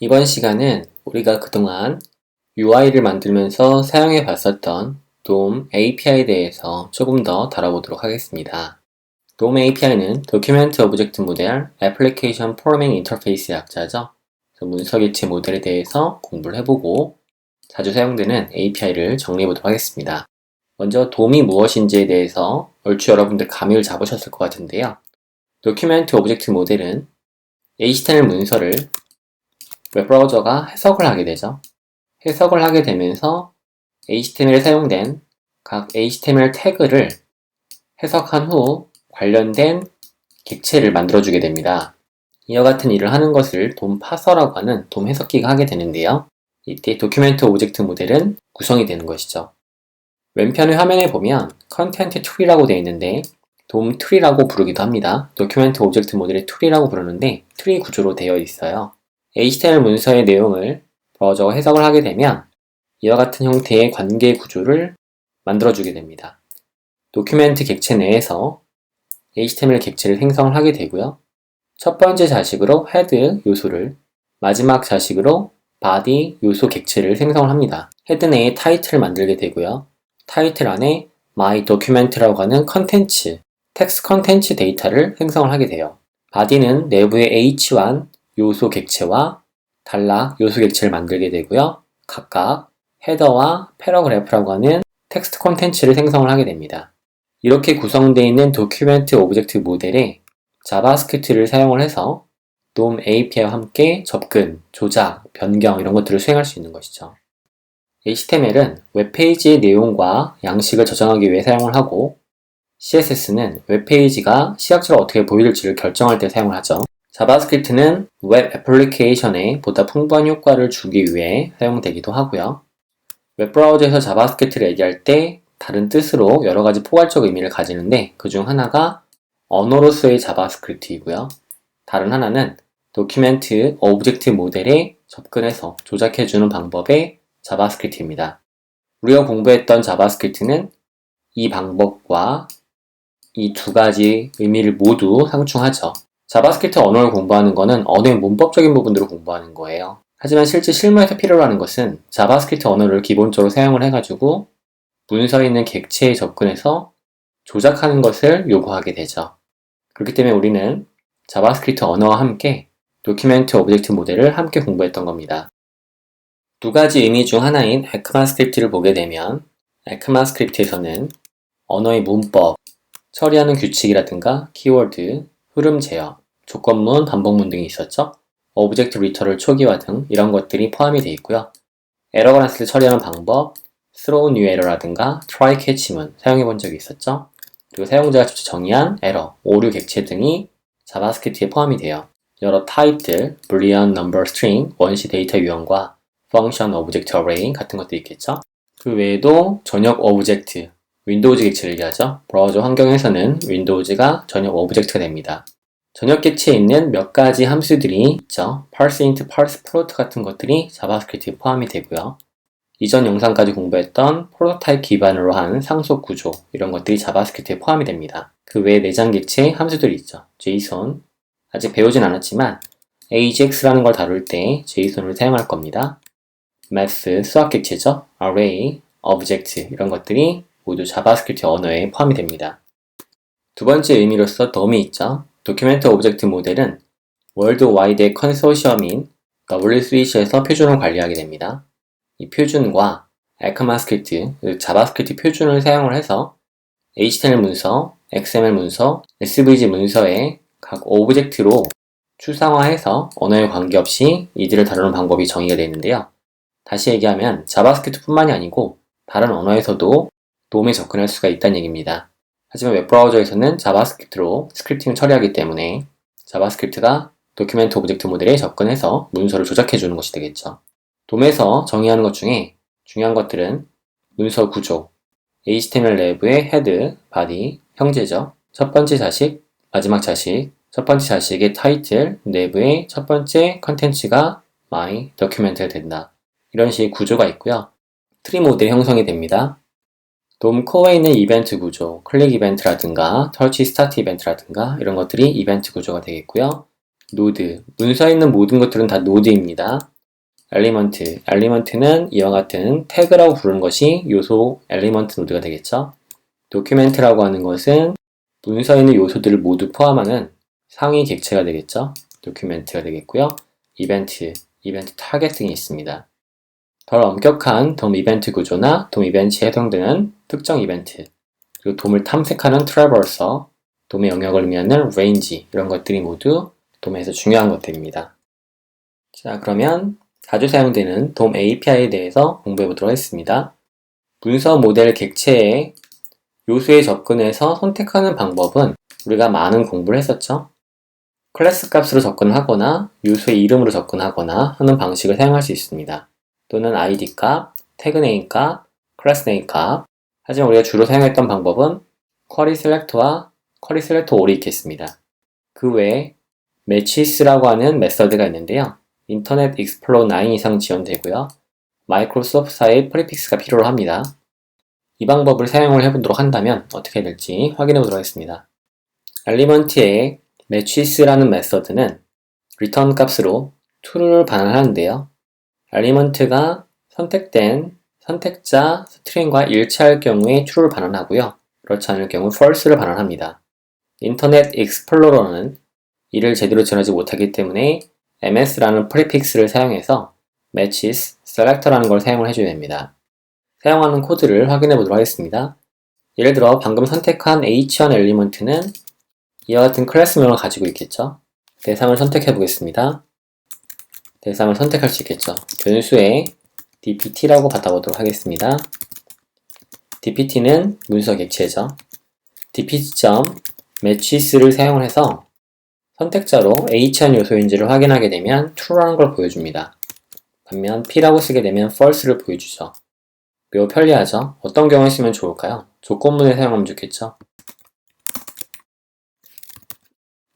이번 시간은 우리가 그동안 UI를 만들면서 사용해 봤었던 DOM API에 대해서 조금 더 다뤄보도록 하겠습니다. DOM API는 Document Object Model Application Programming Interface의 약자죠. 그래서 문서 개체 모델에 대해서 공부를 해보고 자주 사용되는 API를 정리해보도록 하겠습니다. 먼저 DOM이 무엇인지에 대해서 얼추 여러분들 감을 잡으셨을 것 같은데요. Document Object Model은 HTML 문서를 웹브라우저가 해석을 하게 되죠. 해석을 하게 되면서 HTML에 사용된 각 HTML 태그를 해석한 후 관련된 객체를 만들어주게 됩니다. 이와 같은 일을 하는 것을 DOM 파서라고 하는 DOM 해석기가 하게 되는데요. 이때 도큐멘트 오브젝트 모델은 구성이 되는 것이죠. 왼편의 화면에 보면 컨텐트 트리라고 되어 있는데 DOM 트리라고 부르기도 합니다. 도큐멘트 오브젝트 모델의 트리라고 부르는데 트리 구조로 되어 있어요. HTML 문서의 내용을 브라우저가 해석을 하게 되면 이와 같은 형태의 관계 구조를 만들어주게 됩니다. 도큐멘트 객체 내에서 HTML 객체를 생성을 하게 되고요. 첫 번째 자식으로 헤드 요소를, 마지막 자식으로 바디 요소 객체를 생성을 합니다. 헤드 내에 타이틀을 만들게 되고요. 타이틀 안에 my document라고 하는 컨텐츠, 텍스트 컨텐츠 데이터를 생성을 하게 돼요. 바디는 내부의 h1 요소 객체와 단락 요소 객체를 만들게 되고요. 각각 헤더와 패러그래프라고 하는 텍스트 콘텐츠를 생성을 하게 됩니다. 이렇게 구성되어 있는 도큐멘트 오브젝트 모델에 자바스크립트를 사용을 해서 DOM API와 함께 접근, 조작, 변경 이런 것들을 수행할 수 있는 것이죠. HTML은 웹페이지의 내용과 양식을 저장하기 위해 사용을 하고 CSS는 웹페이지가 시각적으로 어떻게 보일지를 결정할 때 사용을 하죠. 자바스크립트는 웹 애플리케이션에 보다 풍부한 효과를 주기 위해 사용되기도 하고요. 웹브라우저에서 자바스크립트를 얘기할 때 다른 뜻으로 여러 가지 포괄적 의미를 가지는데 그 중 하나가 언어로서의 자바스크립트이고요. 다른 하나는 도큐멘트 오브젝트 모델에 접근해서 조작해주는 방법의 자바스크립트입니다. 우리가 공부했던 자바스크립트는 이 방법과 이 두 가지 의미를 모두 상충하죠. 자바스크립트 언어를 공부하는 것은 언어의 문법적인 부분들을 공부하는 거예요. 하지만 실제 실무에서 필요로 하는 것은 자바스크립트 언어를 기본적으로 사용을 해가지고 문서에 있는 객체에 접근해서 조작하는 것을 요구하게 되죠. 그렇기 때문에 우리는 자바스크립트 언어와 함께 도큐멘트 오브젝트 모델을 함께 공부했던 겁니다. 두 가지 의미 중 하나인 에크마스크립트를 보게 되면 에크마스크립트에서는 언어의 문법, 처리하는 규칙이라든가 키워드, 흐름 제어, 조건문, 반복문 등이 있었죠. 오브젝트 리터럴 초기화 등 이런 것들이 포함이 되어 있고요. 에러가 났을 때 처리하는 방법, throw new error라든가 try catch문 사용해 본 적이 있었죠. 그리고 사용자가 직접 정의한 에러, 오류 객체 등이 자바스크립트에 포함이 돼요. 여러 타입들, boolean, number, string, 원시 데이터 유형과 function, object, array 같은 것들이 있겠죠. 그 외에도 전역 오브젝트, 윈도우즈 객체를 얘기하죠. 브라우저 환경에서는 윈도우즈가 전역 오브젝트가 됩니다. 전역 객체에 있는 몇 가지 함수들이 있죠. parse int, parse float 같은 것들이 자바스크립트에 포함이 되고요. 이전 영상까지 공부했던 프로토타입 기반으로 한 상속 구조 이런 것들이 자바스크립트에 포함이 됩니다. 그 외에 내장 객체 함수들이 있죠. JSON 아직 배우진 않았지만 AJAX라는 걸 다룰 때 JSON을 사용할 겁니다. Math 수학 객체죠. Array, Object 이런 것들이 모두 자바스크립트 언어에 포함이 됩니다. 두 번째 의미로서 DOM이 있죠. 도큐멘트 오브젝트 모델은 월드와이드의 컨소시엄인 W3C에서 표준을 관리하게 됩니다. 이 표준과 에크마스크립트, 자바스크립트 표준을 사용을 해서 HTML 문서, XML 문서, SVG 문서에 각 오브젝트로 추상화해서 언어에 관계없이 이들을 다루는 방법이 정의가 되어 있는데요. 다시 얘기하면 자바스크립트 뿐만이 아니고 다른 언어에서도 DOM에 접근할 수가 있다는 얘기입니다. 하지만 웹브라우저에서는 자바스크립트로 스크립팅을 처리하기 때문에 자바스크립트가 도큐멘트 오브젝트 모델에 접근해서 문서를 조작해주는 것이 되겠죠. DOM에서 정의하는 것 중에 중요한 것들은 문서 구조, HTML 내부의 헤드, 바디, 형제죠. 첫 번째 자식, 마지막 자식, 첫 번째 자식의 타이틀, 내부의 첫 번째 컨텐츠가 my document가 된다. 이런 식의 구조가 있고요. 트리 모델이 형성이 됩니다. DOM 코어에 있는 이벤트 구조, 클릭 이벤트라든가 터치 스타트 이벤트라든가 이런 것들이 이벤트 구조가 되겠고요. 노드, 문서에 있는 모든 것들은 다 노드입니다. 엘리먼트, 엘리먼트는 이와 같은 태그라고 부르는 것이 요소 엘리먼트 노드가 되겠죠. 도큐멘트라고 하는 것은 문서에 있는 요소들을 모두 포함하는 상위 객체가 되겠죠. 도큐멘트가 되겠고요. 이벤트, 이벤트 타겟 등이 있습니다. 덜 엄격한 DOM 이벤트 구조나 DOM 이벤트에 해당되는 특정 이벤트, 그리고 DOM을 탐색하는 트래버서, DOM의 영역을 의미하는 range, 이런 것들이 모두 DOM에서 중요한 것들입니다. 자, 그러면 자주 사용되는 DOM API에 대해서 공부해 보도록 하겠습니다. 문서 모델 객체의 요소에 접근해서 선택하는 방법은 우리가 많은 공부를 했었죠. 클래스 값으로 접근하거나 요소의 이름으로 접근하거나 하는 방식을 사용할 수 있습니다. 또는 ID 값, 태그 네임 값, 클래스 네임 값. 하지만 우리가 주로 사용했던 방법은 쿼리 셀렉터와 쿼리 셀렉터 all이 있겠습니다. 그 외에 매치스라고 하는 메서드가 있는데요. 인터넷 익스플로러 9 이상 지원되고요. 마이크로소프트사의 프리픽스가 필요로 합니다. 이 방법을 사용을 해보도록 한다면 어떻게 될지 확인해 보도록 하겠습니다. 엘리먼트의 매치스라는 메서드는 return 값으로 true를 반환하는데요. 엘리먼트가 선택된 선택자 스트링과 일치할 경우에 true를 반환하고요. 그렇지 않을 경우 false를 반환합니다. 인터넷 익스플로러는 이를 제대로 지원하지 못하기 때문에 ms라는 프리픽스를 사용해서 matches selector라는 걸 사용을 해줘야 됩니다. 사용하는 코드를 확인해 보도록 하겠습니다. 예를 들어 방금 선택한 h1 엘리먼트는 이와 같은 클래스명을 가지고 있겠죠. 대상을 선택해 보겠습니다. 대상을 선택할 수 있겠죠. 변수에 dpt라고 받아보도록 하겠습니다. dpt는 문서 객체죠. dpt.matches를 사용을 해서 선택자로 h1 요소인지를 확인하게 되면 true라는 걸 보여줍니다. 반면 p라고 쓰게 되면 false를 보여주죠. 매우 편리하죠? 어떤 경우에 쓰면 좋을까요? 조건문에 사용하면 좋겠죠?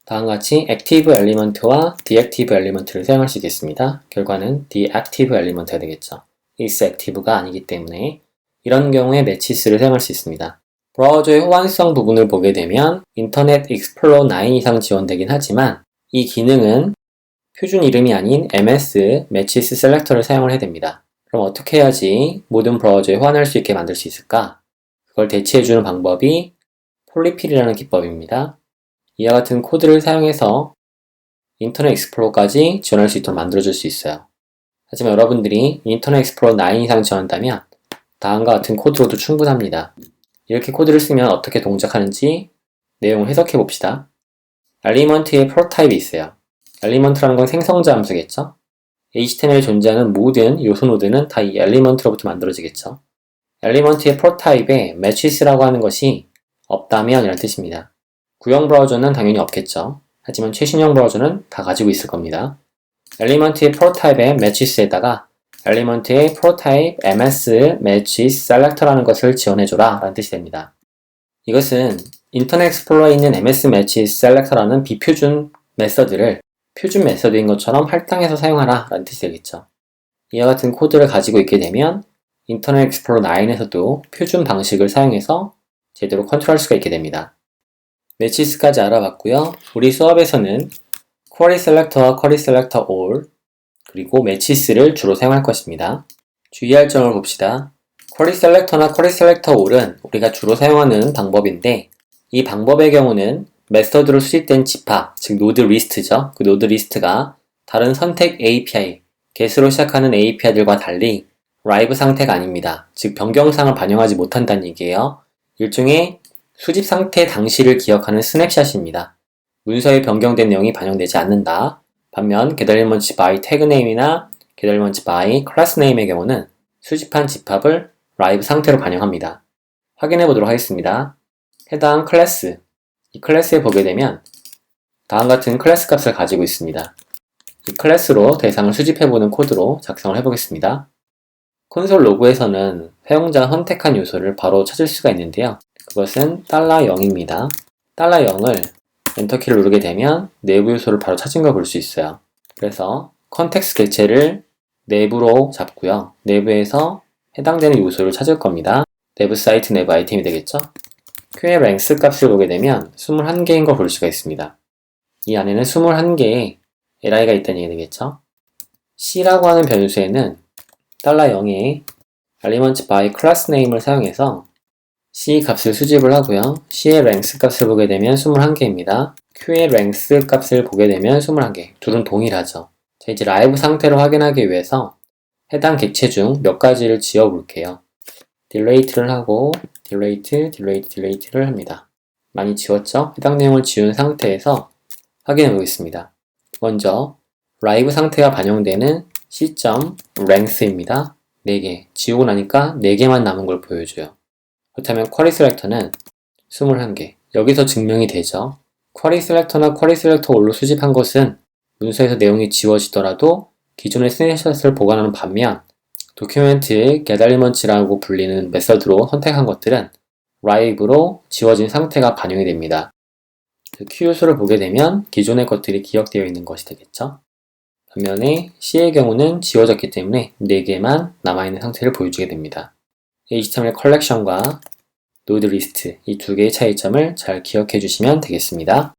다음과 같이 active element와 deactive element를 사용할 수 있겠습니다. 결과는 deactive element가 되겠죠. is active가 아니기 때문에 이런 경우에 matches를 사용할 수 있습니다. 브라우저의 호환성 부분을 보게 되면 인터넷 익스플로러 9 이상 지원되긴 하지만 이 기능은 표준 이름이 아닌 ms matches selector를 사용을 해야 됩니다. 그럼 어떻게 해야지 모든 브라우저에 호환할 수 있게 만들 수 있을까? 그걸 대체해주는 방법이 폴리필이라는 기법입니다. 이와 같은 코드를 사용해서 인터넷 익스플로러까지 지원할 수 있도록 만들어줄 수 있어요. 하지만 여러분들이 인터넷 익스플로러 9 이상 지원한다면 다음과 같은 코드로도 충분합니다. 이렇게 코드를 쓰면 어떻게 동작하는지 내용을 해석해 봅시다. 엘리먼트의 프로타입이 있어요. 엘리먼트라는 건 생성자 함수겠죠? HTML에 존재하는 모든 요소 노드는 다 이 엘리먼트로부터 만들어지겠죠. 엘리먼트의 프로타입에 matches라고 하는 것이 없다면 이란 뜻입니다. 구형 브라우저는 당연히 없겠죠. 하지만 최신형 브라우저는 다 가지고 있을 겁니다. 엘리먼트의 프로타입의 matches에다가 엘리먼트의 프로타입 ms matches selector라는 것을 지원해줘라 라는 뜻이 됩니다. 이것은 인터넷 익스플로러에 있는 ms matches selector라는 비표준 메서드를 표준 메서드인 것처럼 할당해서 사용하라 라는 뜻이 되겠죠. 이와 같은 코드를 가지고 있게 되면 인터넷 익스플로러 9에서도 표준 방식을 사용해서 제대로 컨트롤할 수가 있게 됩니다. 매치스까지 알아봤고요. 우리 수업에서는 쿼리 셀렉터와 쿼리 셀렉터 all 그리고 매치스를 주로 사용할 것입니다. 주의할 점을 봅시다. 쿼리 셀렉터나 쿼리 셀렉터 all은 우리가 주로 사용하는 방법인데 이 방법의 경우는 메서드로 수집된 집합, 즉 노드 리스트죠. 그 노드 리스트가 다른 선택 API, get으로 시작하는 API들과 달리 라이브 상태가 아닙니다. 즉 변경사항을 반영하지 못한다는 얘기예요. 일종의 수집 상태 당시를 기억하는 스냅샷입니다. 문서에 변경된 내용이 반영되지 않는다. 반면 getElement's by tag name이나 getElement's by class name의 경우는 수집한 집합을 라이브 상태로 반영합니다. 확인해 보도록 하겠습니다. 해당 클래스, 이 클래스에 보게 되면 다음 같은 클래스 값을 가지고 있습니다. 이 클래스로 대상을 수집해보는 코드로 작성을 해보겠습니다. 콘솔 로그에서는 사용자가 선택한 요소를 바로 찾을 수가 있는데요. 그것은 $0입니다. $0을 엔터키를 누르게 되면 내부 요소를 바로 찾은 걸 볼 수 있어요. 그래서 컨텍스트 객체를 내부로 잡고요. 내부에서 해당되는 요소를 찾을 겁니다. 내부 사이트 내부 아이템이 되겠죠? q 랭스 값을 보게 되면 21개인 걸 볼 수가 있습니다. 이 안에는 21개의 li가 있다는 얘기 되겠죠? C라고 하는 변수에는 $0에 element by class name을 사용해서 C 값을 수집을 하고요. C의 length 값을 보게 되면 21개입니다. Q의 length 값을 보게 되면 21개. 둘은 동일하죠. 자, 이제 라이브 상태를 확인하기 위해서 해당 객체 중 몇 가지를 지워 볼게요. 딜레이트를 하고 딜레이트를 합니다. 많이 지웠죠? 해당 내용을 지운 상태에서 확인해 보겠습니다. 먼저 라이브 상태가 반영되는 C.length입니다. 4개. 지우고 나니까 4개만 남은 걸 보여줘요. 그렇다면 쿼리 셀렉터는 21개. 여기서 증명이 되죠. 쿼리 셀렉터나 쿼리 셀렉터 올로 수집한 것은 문서에서 내용이 지워지더라도 기존의 스냅샷을 보관하는 반면 도큐멘트의 getElements라고 불리는 메서드로 선택한 것들은 live로 지워진 상태가 반영이 됩니다. Q요소를 보게 되면 기존의 것들이 기억되어 있는 것이 되겠죠. 반면에 C의 경우는 지워졌기 때문에 4개만 남아있는 상태를 보여주게 됩니다. HTML 컬렉션과 노드 리스트 이 두 개의 차이점을 잘 기억해 주시면 되겠습니다.